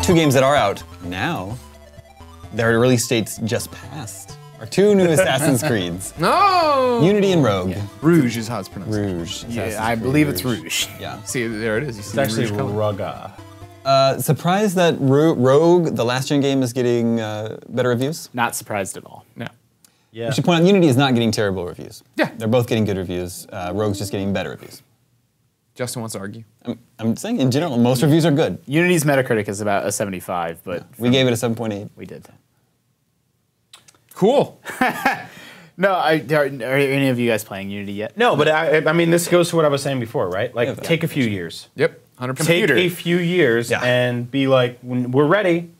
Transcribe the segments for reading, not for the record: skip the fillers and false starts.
2 games that are out now. Their release dates just passed. Are 2 new Assassin's Creeds. No! Unity and Rogue. Yeah. Rouge is how it's pronounced. Rouge. Yeah, I believe it's Rouge. Yeah. See, there it is. You see It's actually Rouge color. Raga. Surprised that Rogue, the last gen game, is getting better reviews? Not surprised at all. No. Yeah. We should point out Unity is not getting terrible reviews. Yeah. They're both getting good reviews. Rogue's just getting better reviews. Justin wants to argue. I'm saying in general, most reviews are good. Unity's Metacritic is about a 75, but We gave it a 7.8. we did. Cool. No, are any of you guys playing Unity yet? No, but I mean, this goes to what I was saying before, right? Like, Yeah. take a few years. Yep. 100%. Take a few years Yeah. and be like, when we're ready.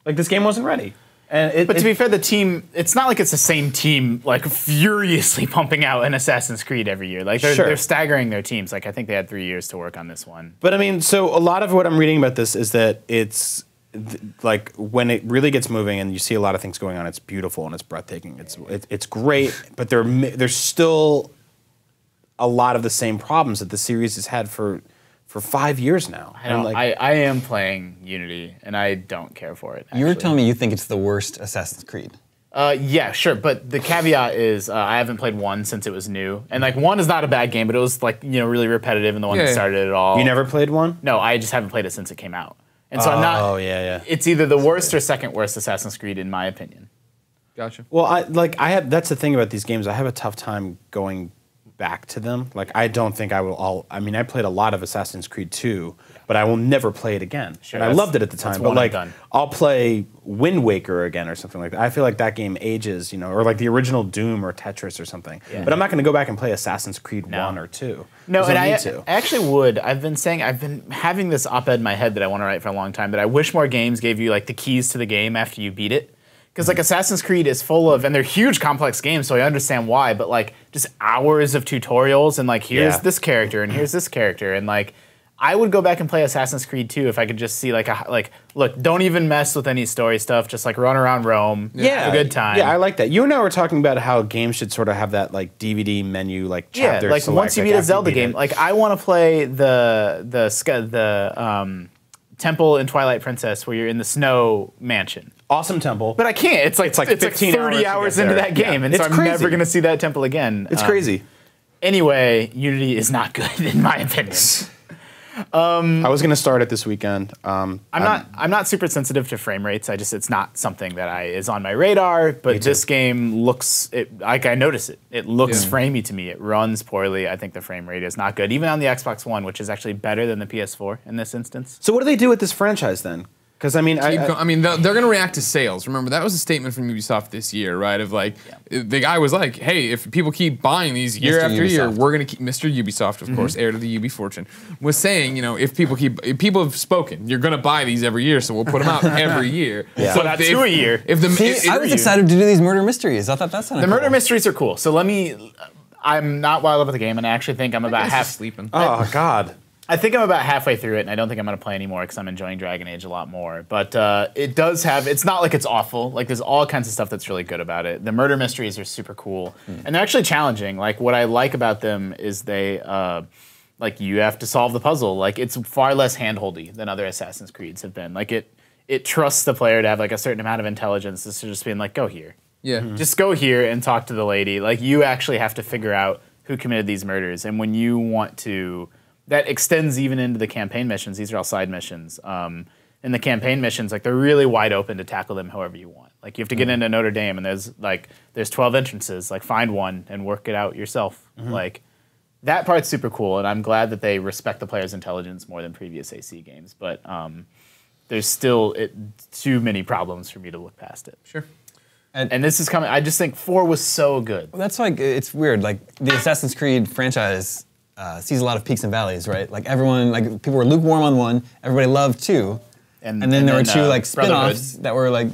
Like, this game wasn't ready. And But to be fair, the team, it's not like it's the same team, like, furiously pumping out an Assassin's Creed every year. Like, they're staggering their teams. Like, I think they had 3 years to work on this one. But I mean, so a lot of what I'm reading about this is that it's like when it really gets moving and you see a lot of things going on, it's beautiful and it's breathtaking. It's great, but there's still a lot of the same problems that the series has had for 5 years now. I am playing Unity, and I don't care for it. You were actually. telling me you think it's the worst Assassin's Creed. Yeah, sure, but the caveat is I haven't played 1 since it was new, and like 1 is not a bad game, but it was like really repetitive and the one that started it all. You never played one? No, I just haven't played it since it came out, and so I'm not. Oh yeah. It's either the worst or second worst Assassin's Creed in my opinion. Gotcha. Well, that's the thing about these games. I have a tough time going back to them. Like, I don't think I will I mean, I played a lot of Assassin's Creed 2, but I will never play it again. Sure, and I loved it at the time, but one like, and done. I'll play Wind Waker again or something like that. I feel like that game ages, or like the original Doom or Tetris or something. Yeah. But I'm not going to go back and play Assassin's Creed 1 or 2. No, and I to. actually would. I've been having this op-ed in my head that I want to write for a long time, that I wish more games gave you like the keys to the game after you beat it. Because like Assassin's Creed is full of, and they're huge complex games, so I understand why, but like just hours of tutorials and like here's this character and here's this character, and like I would go back and play Assassin's Creed 2 if I could just see like look, don't even mess with any story stuff, just like run around Rome, have a good time. Yeah, I like that. You and I were talking about how games should sort of have that like DVD menu, like chapter. Yeah, like select, once you like, beat a after Zelda beat game, it. like I want to play the temple in Twilight Princess where you're in the snow mansion. Awesome temple. But I can't. It's like 15 30 hours hours to get into there. that game, Yeah. and so It's I'm crazy. never going to see that temple again. It's crazy. Anyway, Unity is not good in my opinion. I was going to start it this weekend. I'm not super sensitive to frame rates. It's not something that is on my radar. But this game looks like I notice it. It looks framey to me. It runs poorly. I think the frame rate is not good, even on the Xbox One, which is actually better than the PS4 in this instance. So what do they do with this franchise then? Because I mean, they're going to react to sales. Remember, that was a statement from Ubisoft this year, right? Of like, the guy was like, "Hey, if people keep buying these year Mr. after year, Ubisoft. we're going to keep." Mr. Ubisoft, of course, heir to the Ubi fortune, was saying, if people have spoken, you're going to buy these every year, so we'll put them out every year. Yeah. So Put out 2 a year. I was excited to do these murder mysteries. I thought that sounded The cool. murder mysteries are cool. So I'm not wild about the game, and I actually think I'm about half sleeping. oh God. I think I'm about halfway through it, and I don't think I'm going to play anymore because I'm enjoying Dragon Age a lot more. But it does have, it's not like it's awful. Like, there's all kinds of stuff that's really good about it. The murder mysteries are super cool, and they're actually challenging. Like, what I like about them is they, like, you have to solve the puzzle. Like, it's far less handholdy than other Assassin's Creeds have been. Like, it trusts the player to have, like, a certain amount of intelligence to just being like, go here. Yeah. Just go here and talk to the lady. Like, you actually have to figure out who committed these murders, and when you want to... That extends even into the campaign missions. These are all side missions. In the campaign missions, like they're really wide open to tackle them however you want. Like you have to get into Notre Dame, and there's 12 entrances. Like find one and work it out yourself. Like that part's super cool, and I'm glad that they respect the player's intelligence more than previous AC games. But there's still too many problems for me to look past it. Sure. And this is coming. I just think 4 was so good. That's like, it's weird. Like the Assassin's Creed franchise sees a lot of peaks and valleys, right? Like everyone, like people were lukewarm on 1, everybody loved 2, and then there were 2 like spin-offs that were like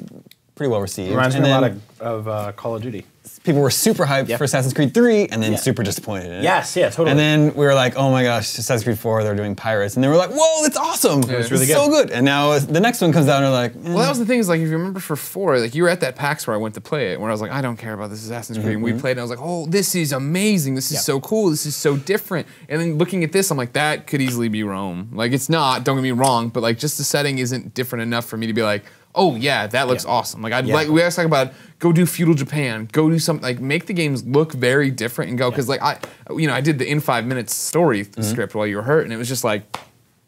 pretty well received. Reminds and me a then lot of Call of Duty. people were super hyped for Assassin's Creed 3 and then super disappointed in it. Yes, yeah, totally. And then we were like, oh my gosh, Assassin's Creed 4, they're doing pirates. And they were like, whoa, that's awesome. it's It's so good. And now the next one comes out and they're like, Well, that was the thing is like if you remember for 4, like you were at that PAX where I went to play it, where I was like, I don't care about this Assassin's Creed, and we played it. And I was like, oh, this is amazing. This is so cool. This is so different. And then looking at this, I'm like, that could easily be Rome. Like it's not. Don't get me wrong, but like just the setting isn't different enough for me to be like, oh yeah, that looks awesome. Like like we always talk about go do feudal Japan, go do something like make the games look very different and go because like I did the in 5 minutes story script while you were hurt and it was just like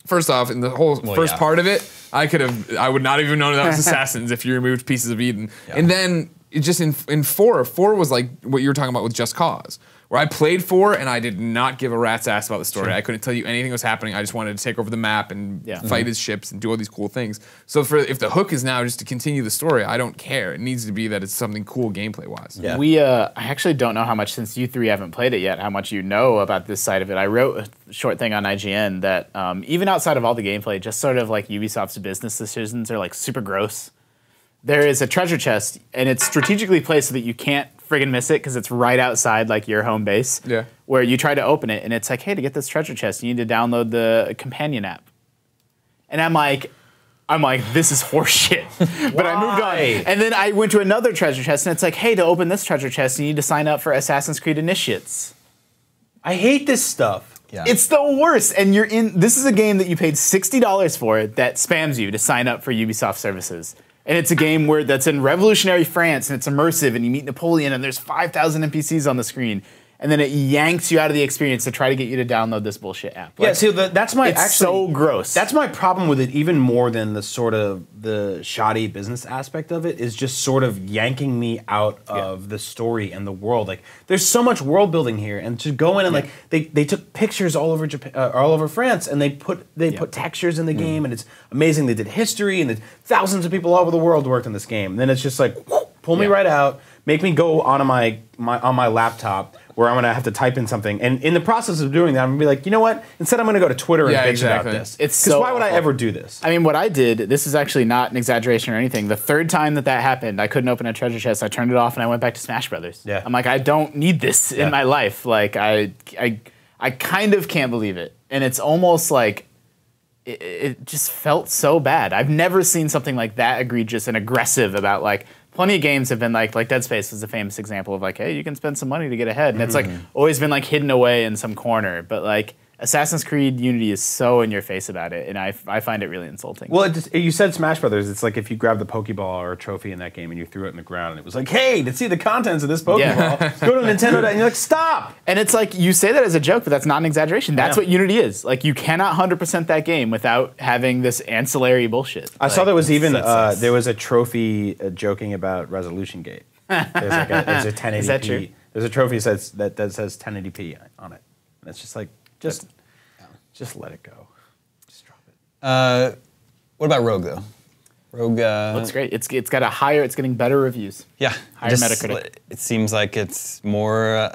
first off in the whole first part of it I would not even know that was Assassins if you removed Pieces of Eden and then it just in 4 was like what you were talking about with Just Cause. Where I played 4 and I did not give a rat's ass about the story. I couldn't tell you anything was happening. I just wanted to take over the map and fight his ships and do all these cool things. So if the hook is now just to continue the story, I don't care. It needs to be that it's something cool gameplay wise. Yeah. I actually don't know how much, since you three haven't played it yet, how much you know about this side of it. I wrote a short thing on IGN that even outside of all the gameplay, just sort of like Ubisoft's business decisions are like super gross. There is a treasure chest and it's strategically placed so that you can't friggin' miss it because it's right outside like your home base. Yeah. Where you try to open it and it's like, hey, to get this treasure chest, you need to download the companion app. And I'm like, this is horseshit. But I moved on. And then I went to another treasure chest and it's like, hey, to open this treasure chest, you need to sign up for Assassin's Creed Initiates. I hate this stuff. yeah. It's the worst. And this is a game that you paid $60 for that spams you to sign up for Ubisoft services. And it's a game that's in revolutionary France, and it's immersive, and you meet Napoleon, and there's 5,000 NPCs on the screen. And then it yanks you out of the experience to try to get you to download this bullshit app. Yeah, see, that's my it's so gross. That's my problem with it, even more than the sort of the shoddy business aspect of it, is just sort of yanking me out of the story and the world. Like, there's so much world building here, and to go in and like they took pictures all over Japan, all over France, and they put textures in the game, and it's amazing. They did history, and thousands of people all over the world worked on this game. And then it's just like pull me right out, make me go on my laptop. Where I'm gonna have to type in something, and in the process of doing that, I'm gonna be like, you know what? Instead, I'm gonna go to Twitter and bitch about this. Because why would I ever do this? I mean, what I did, this is actually not an exaggeration or anything. The third time that happened, I couldn't open a treasure chest. I turned it off and I went back to Smash Brothers. Yeah. I'm like, I don't need this in my life. Like, I kind of can't believe it, and it's almost like it just felt so bad. I've never seen something like that egregious and aggressive about like. Plenty of games have been like Dead Space was a famous example of like, hey, you can spend some money to get ahead. And it's like always been like hidden away in some corner. But like Assassin's Creed Unity is so in your face about it. And I find it really insulting. Well, you said Smash Brothers. It's like if you grabbed the Pokeball or a trophy in that game and you threw it in the ground and it was like, hey, to see the contents of this Pokeball, go to Nintendo. And you're like, stop. And it's like, you say that as a joke, but that's not an exaggeration. That's what Unity is. Like, you cannot 100% that game without having this ancillary bullshit. I saw there was even, there was a trophy joking about Resolution Gate. There's a 1080p. Is that true? There's a trophy that says 1080p on it. And it's just like, just let it go. Just drop it. What about Rogue though? Rogue looks great. It's got it's getting better reviews. Yeah, higher Metacritic. It seems like it's more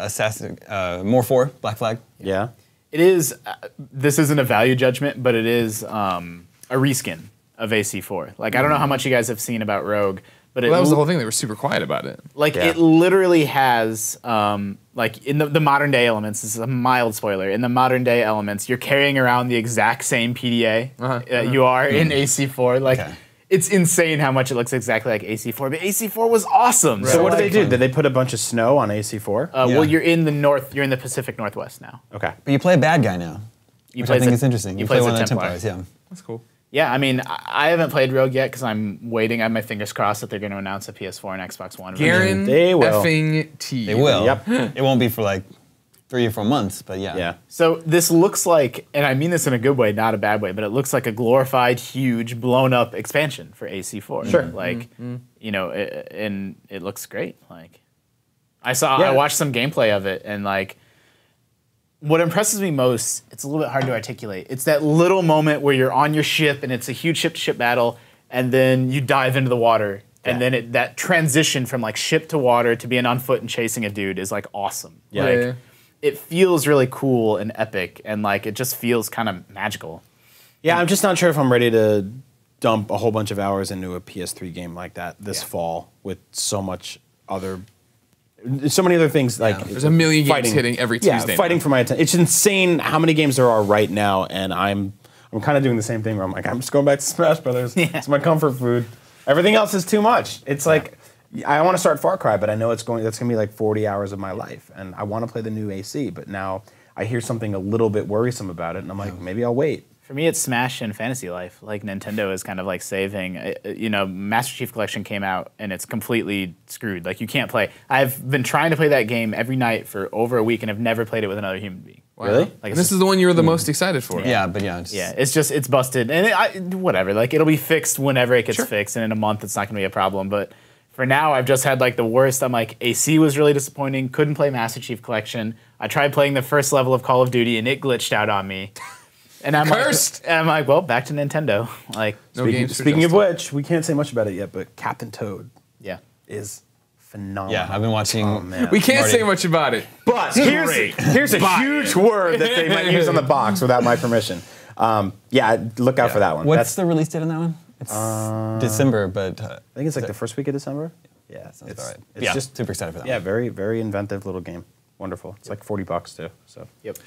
more for Black Flag. Yeah. It is. This isn't a value judgment, but it is a reskin of AC4. Like, I don't know how much you guys have seen about Rogue, but Well, that was the whole thing. They were super quiet about it. Like, it literally has, like, in the modern day elements, this is a mild spoiler, in the modern day elements, you're carrying around the exact same PDA that you are in AC4. Like, it's insane how much it looks exactly like AC4, but AC4 was awesome. So what did they do? Did they put a bunch of snow on AC4? Well, you're in the Pacific Northwest now. Okay. But you play a bad guy now. Which I think is interesting. You play play one as of a the Templar. Templars, yeah. That's cool. Yeah, I mean, I haven't played Rogue yet because I'm waiting. I have my fingers crossed that they're going to announce a PS4 and Xbox One. They will. Effing T. They will. Yep. It won't be for like 3 or 4 months, but yeah. Yeah. So this looks like, and I mean this in a good way, not a bad way, but it looks like a glorified, huge, blown-up expansion for AC4. Sure. Like, you know, and it looks great. Like, I watched some gameplay of it, and like, what impresses me most, it's a little bit hard to articulate. It's that little moment where you're on your ship and it's a huge ship-to-ship battle, and then you dive into the water, and then that transition from like ship to water to being on foot and chasing a dude is like awesome. Yeah. Like, it feels really cool and epic, and like it just feels kind of magical. Yeah, I'm just not sure if I'm ready to dump a whole bunch of hours into a PS3 game like that this fall with so many other things like there's a million games hitting every Tuesday. Yeah, fighting for my attention. It's insane how many games there are right now, and I'm kind of doing the same thing where I'm like, I'm just going back to Smash Brothers. It's my comfort food. Everything else is too much. It's like I want to start Far Cry, but I know that's going to be like 40 hours of my life, and I want to play the new AC, but now I hear something a little bit worrisome about it, and I'm like, maybe I'll wait. For me, it's Smash and Fantasy Life. Like Nintendo is kind of like saving. You know, Master Chief Collection came out and it's completely screwed. Like you can't play. I've been trying to play that game every night for over a week and have never played it with another human being. Wow. Really? Like this is the one you were the most excited for. Yeah, but yeah. It's busted, and whatever. Like it'll be fixed whenever it gets fixed, and in a month it's not going to be a problem. But for now, I've just had like the worst. I'm like, AC was really disappointing. Couldn't play Master Chief Collection. I tried playing the first level of Call of Duty, and it glitched out on me. And I'm cursed. Like, and I'm like, well, back to Nintendo. Like, speaking of which, we can't say much about it yet, but Captain Toad, is phenomenal. Yeah, I've been watching. Oh, man. We can't say much about it. But here's a huge word that they might use on the box without my permission. Look out for that one. What's the release date on that one? It's December, but I think it's like the first week of December. Yeah, sounds about right. It's just super excited for that. Yeah, very very inventive little game. Wonderful. It's like $40 too. So. Yep.